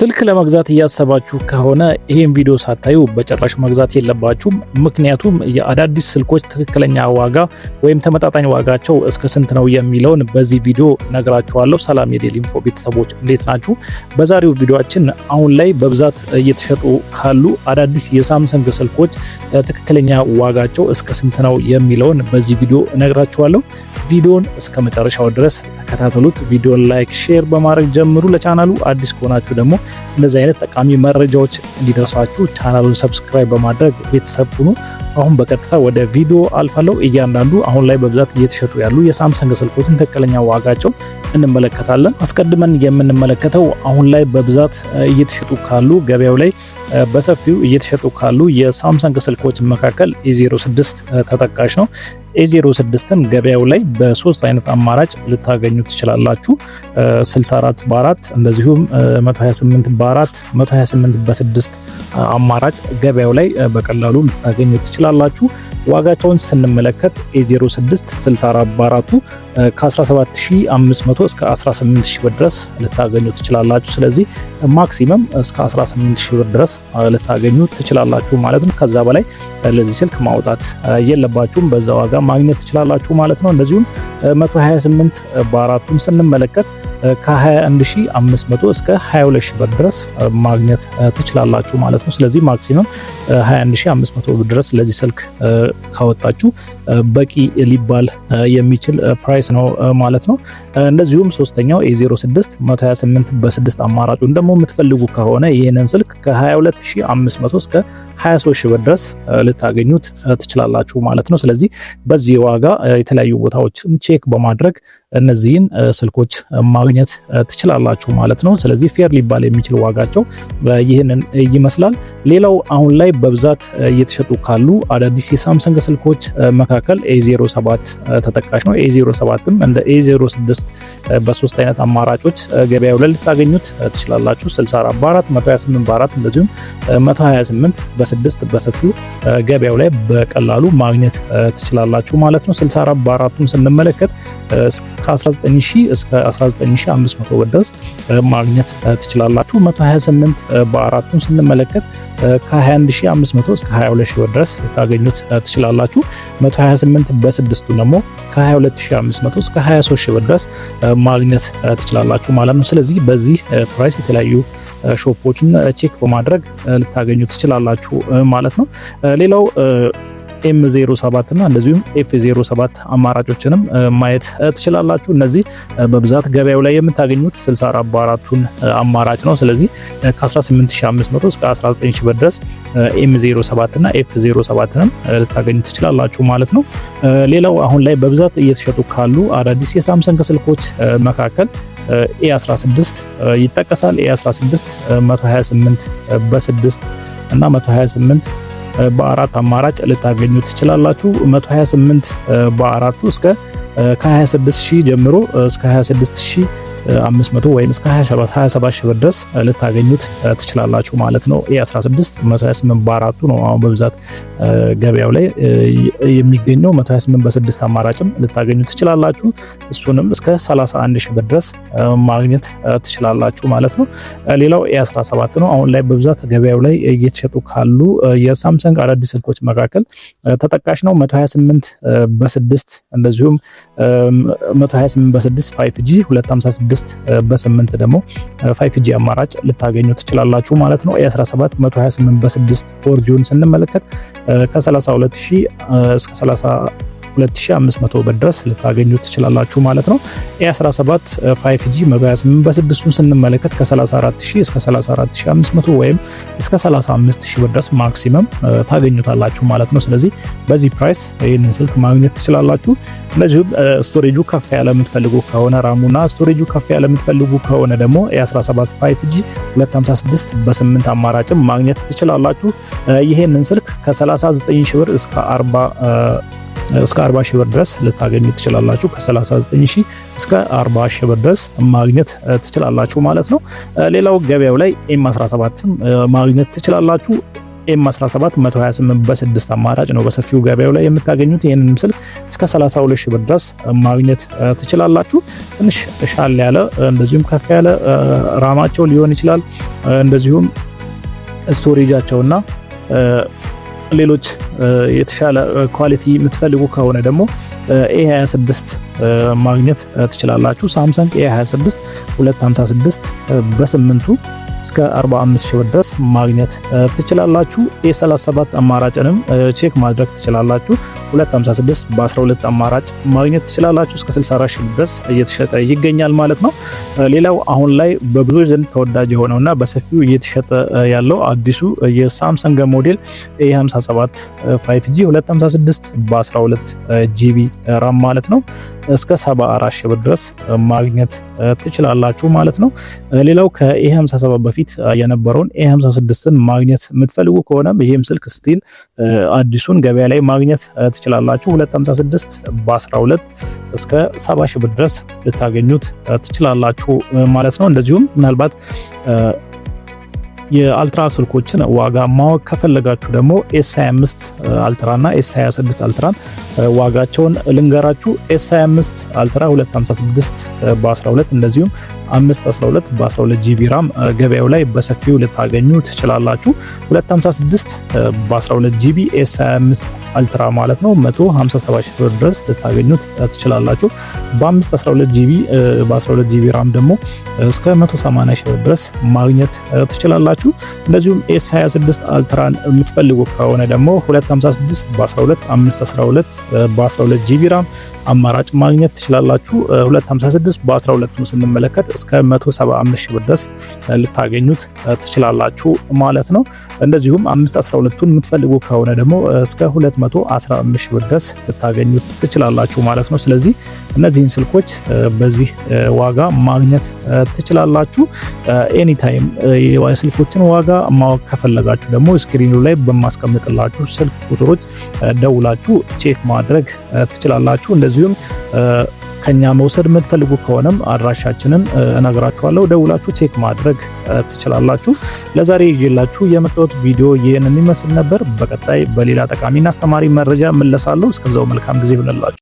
ስልክ ለመግዛት እያሰባችሁ ከሆነ ይሄን ቪዲዮ ሳታዩ በጭራሽ መግዛት የለባችሁም። ምክንያቱም የአዳዲስ ስልኮች ትክክለኛ ዋጋ ወይም ተመጣጣኝ ዋጋቸው እስከ ስንት ነው የሚለውን በዚህ ቪዲዮ ነግራችኋለሁ። ሰላም የዴሊ ኢንፎ ቤተሰቦች እንዴት ናችሁ? በዛሬው ቪዲዮአችን አሁን ላይ በብዛት እየተሸጡ ካሉ አዳዲስ የሳምሰንግ ስልኮች ትክክለኛ ዋጋቸው እስከ ስንት ነው የሚለውን በዚህ ቪዲዮ ነግራችኋለሁ። ቪዲዮን እስከ መጨረሻው ድረስ ተከታተሉት። ቪዲዮን ላይክ፣ ሼር በማድረግ ጀምሩ። ለቻናሉ አዲስ ከሆናችሁ ደግሞ እንደዚህ አይነት ጠቃሚ መረጃዎች እንዲደርሳችሁ ቻናሉን ሰብስክራይብ በማድረግ ቤተሰብ ሁኑ። አሁን በቀጥታ ወደ ቪዲዮ አልፋለሁ። እያንዳንዱ አሁን ላይ በብዛት እየተሸጡ ያሉ የሳምሰንግ ስልኮችን ትክክለኛ ዋጋቸው እንመለከታለን። አስቀድመን የምንመለከተው አሁን ላይ በብዛት እየተሸጡ ካሉ ገበያው ላይ በሰፊው እየተሸጡ ካሉ የሳምሰንግ ስልኮች መካከል A06 ተጠቃሽ ነው። A06ን ገበያው ላይ በሶስት አይነት አማራጭ ልታገኙ ትችላላችሁ። 64 በ4 እንደዚሁም 128 በ4 128 በ6 አማራጭ ገበያው ላይ በቀላሉ ልታገኙ ትችላላችሁ። ዋጋቸውን ስንመለከት A06 64 በ4ቱ ከ17500 እስከ 18000 ብር ድረስ ልታገኙ ትችላላችሁ። ስለዚህ ማክሲመም እስከ 18000 ብር ድረስ ልታገኙ ትችላላችሁ ማለት ነው። ከዛ በላይ ለዚህ ስልክ ማውጣት የለባችሁም። በዛ ዋጋ ማግኘት ትችላላችሁ ማለት ነው። እንደዚሁም 128 በ4ቱን ስንመለከት ከ21500 እስከ 22000 ብር ድረስ ማግኘት ትችላላችሁ ማለት ነው። ስለዚህ ማክሲመም 21500 ብር ድረስ ለዚህ ስልክ ካወጣችሁ በቂ ሊባል የሚችል ፕራይስ ነው ማለት ነው። እንደዚሁም ሶስተኛው A06 128 በ6 አማራጩን ደግሞ የምትፈልጉ ከሆነ ይህንን ስልክ ከ22500 እስከ 23000 ብር ድረስ ልታገኙት ትችላላችሁ ማለት ነው። ስለዚህ በዚህ ዋጋ የተለያዩ ቦታዎችን ቼክ በማድረግ እነዚህን ስልኮች ማግኘት ትችላላችሁ ማለት ነው። ስለዚህ ፌር ሊባል የሚችል ዋጋቸው ይህንን ይመስላል። ሌላው አሁን ላይ በብዛት እየተሸጡ ካሉ አዳዲስ የሳምሰንግ ስልኮች መካከል A07 ተጠቃሽ ነው። A07ም እንደ A06 በሶስት አይነት አማራጮች ገበያው ላይ ልታገኙት ትችላላችሁ። 64 በ4 128 በ4 እንደዚሁም 128 በ6 በሰፊው ገበያው ላይ በቀላሉ ማግኘት ትችላላችሁ ማለት ነው። 64 በ4ቱን ስንመለከት ከ19000 እስከ 19500 ብር ድረስ ማግኘት ትችላላችሁ። 128 በ4ቱን ስንመለከት ከ21500 እስከ 22000 ብር ድረስ ልታገኙት ትችላላችሁ። 128 በ6ቱ ደግሞ ከ22500 እስከ 23000 ብር ድረስ ማግኘት ትችላላችሁ ማለት ነው። ስለዚህ በዚህ ፕራይስ የተለያዩ ሾፖችን ቼክ በማድረግ ልታገኙ ትችላላችሁ ማለት ነው። ሌላው M07 እና እንደዚሁም F07 አማራጮችንም ማየት ትችላላችሁ። እነዚህ በብዛት ገበያው ላይ የምታገኙት 64 በ4ቱን አማራጭ ነው። ስለዚህ ከ18500 እስከ 19000 ብር ድረስ M07 እና F07ንም ልታገኙ ትችላላችሁ ማለት ነው። ሌላው አሁን ላይ በብዛት እየተሸጡ ካሉ አዳዲስ የሳምሰንግ ስልኮች መካከል A16 ይጠቀሳል። A16 128 በ6 እና 128 በ4 አማራጭ ልታገኙ ትችላላችሁ። 128 በ4ቱ እስከ ከ26000 ጀምሮ እስከ 26500 ወይም እስከ 27000 ብር ድረስ ልታገኙት ትችላላችሁ ማለት ነው። A16 128 በ4ቱ ነው አሁን በብዛት ገበያው ላይ የሚገኘው። 128 በ6 አማራጭም ልታገኙ ትችላላችሁ። እሱንም እስከ 31000 ብር ድረስ ማግኘት ትችላላችሁ ማለት ነው። ሌላው A17 ነው አሁን ላይ በብዛት ገበያው ላይ እየተሸጡ ካሉ የሳምሰንግ አዳዲስ ስልኮች መካከል ተጠቃሽ ነው። 128 በ6 እንደዚሁም 128 በ6 5G 256 በ8 ደግሞ 5G አማራጭ ልታገኙ ትችላላችሁ ማለት ነው። A17 128 በ6 4Gን ስንመለከት ከ32000 እስከ 32500 ብር ድረስ ልታገኙ ትችላላችሁ ማለት ነው። A17 5G 128 በ6ን ስንመለከት ከ34000 እስከ 34500 ወይም እስከ 35000 ብር ድረስ ማክሲመም ታገኙታላችሁ ማለት ነው። ስለዚህ በዚህ ፕራይስ ይህንን ስልክ ማግኘት ትችላላችሁ። እንደዚሁም ስቶሬጁ ከፍ ያለ የምትፈልጉ ከሆነ ራሙና ስቶሬጁ ከፍ ያለ የምትፈልጉ ከሆነ ደግሞ A17 5G 256 በ8 አማራጭም ማግኘት ትችላላችሁ። ይሄንን ስልክ ከ39000 ብር እስከ 40000 ብር ድረስ ልታገኙ ትችላላችሁ። ከ39000 እስከ 40000 ብር ድረስ ማግኘት ትችላላችሁ ማለት ነው። ሌላው ገበያው ላይ M17 ማግኘት ትችላላችሁ። M17 128 በ6 አማራጭ ነው በሰፊው ገበያው ላይ የምታገኙት። ይህንን ስልክ እስከ 32 ሺህ ብር ድረስ ማግኘት ትችላላችሁ። ትንሽ ሻል ያለ እንደዚሁም ከፍ ያለ ራማቸው ሊሆን ይችላል። እንደዚሁም ስቶሬጃቸውና ሌሎች የተሻለ ኳሊቲ የምትፈልጉ ከሆነ ደግሞ A26 ማግኘት ትችላላችሁ። ሳምሰንግ A26 256 በ8ቱ እስከ 45 ሺህ ብር ድረስ ማግኘት ትችላላችሁ። A37 አማራጭንም ቼክ ማድረግ ትችላላችሁ። 256 በ12 አማራጭ ማግኘት ትችላላችሁ። እስከ 64 ሺህ ድረስ እየተሸጠ ይገኛል ማለት ነው። ሌላው አሁን ላይ በብዙ ዘንድ ተወዳጅ የሆነውና በሰፊው እየተሸጠ ያለው አዲሱ የሳምሰንግ ሞዴል A57 5G 256 በ12 GB ራም ማለት ነው እስከ 74 ሺህ ብር ድረስ ማግኘት ትችላላችሁ ማለት ነው። ሌላው ከA57 በፊት የነበረውን A56ን ማግኘት የምትፈልጉ ከሆነ ይሄም ስልክ ስቲል አዲሱን ገበያ ላይ ማግኘት ትችላላችሁ። 256 በ12 እስከ 70 ሺህ ብር ድረስ ልታገኙት ትችላላችሁ ማለት ነው። እንደዚሁም ምናልባት የአልትራ ስልኮችን ዋጋ ማወቅ ከፈለጋችሁ ደግሞ S25 አልትራ እና S26 አልትራን ዋጋቸውን ልንገራችሁ። S25 አልትራ 256 በ12 እንደዚሁም 512 በ12 GB ራም ገበያው ላይ በሰፊው ልታገኙ ትችላላችሁ። 256 በ12 GB S25 አልትራ ማለት ነው 157 ሺህ ብር ድረስ ልታገኙት ትችላላችሁ። በ512 GB በ12 GB ራም ደግሞ እስከ 180 ሺህ ብር ድረስ ማግኘት ትችላላችሁ። እንደዚሁም S26 አልትራን የምትፈልጉ ከሆነ ደግሞ 256 በ12 512 በ12 GB ራም አማራጭ ማግኘት ትችላላችሁ። 256 በ12ቱን ስንመለከት እስከ 175 ሺህ ብር ድረስ ልታገኙት ትችላላችሁ ማለት ነው። እንደዚሁም 512ቱን የምትፈልጉ ከሆነ ደግሞ እስከ 215 ሺህ ብር ድረስ ልታገኙት ትችላላችሁ ማለት ነው። ስለዚህ እነዚህን ስልኮች በዚህ ዋጋ ማግኘት ትችላላችሁ። ኤኒ ታይም የስልኮችን ዋጋ ማወቅ ከፈለጋችሁ ደግሞ ስክሪኑ ላይ በማስቀምጥላችሁ ስልክ ቁጥሮች ደውላችሁ ቼክ ማድረግ ትችላላችሁ። እንደዚሁም ከኛ መውሰድ የምትፈልጉ ከሆነም አድራሻችንን እነግራችኋለሁ። ደውላችሁ ቼክ ማድረግ ትችላላችሁ። ለዛሬ ይዤላችሁ የመጣሁት ቪዲዮ ይህንን ይመስል ነበር። በቀጣይ በሌላ ጠቃሚና አስተማሪ መረጃ እመለሳለሁ። እስከዛው መልካም ጊዜ ይሁንላችሁ።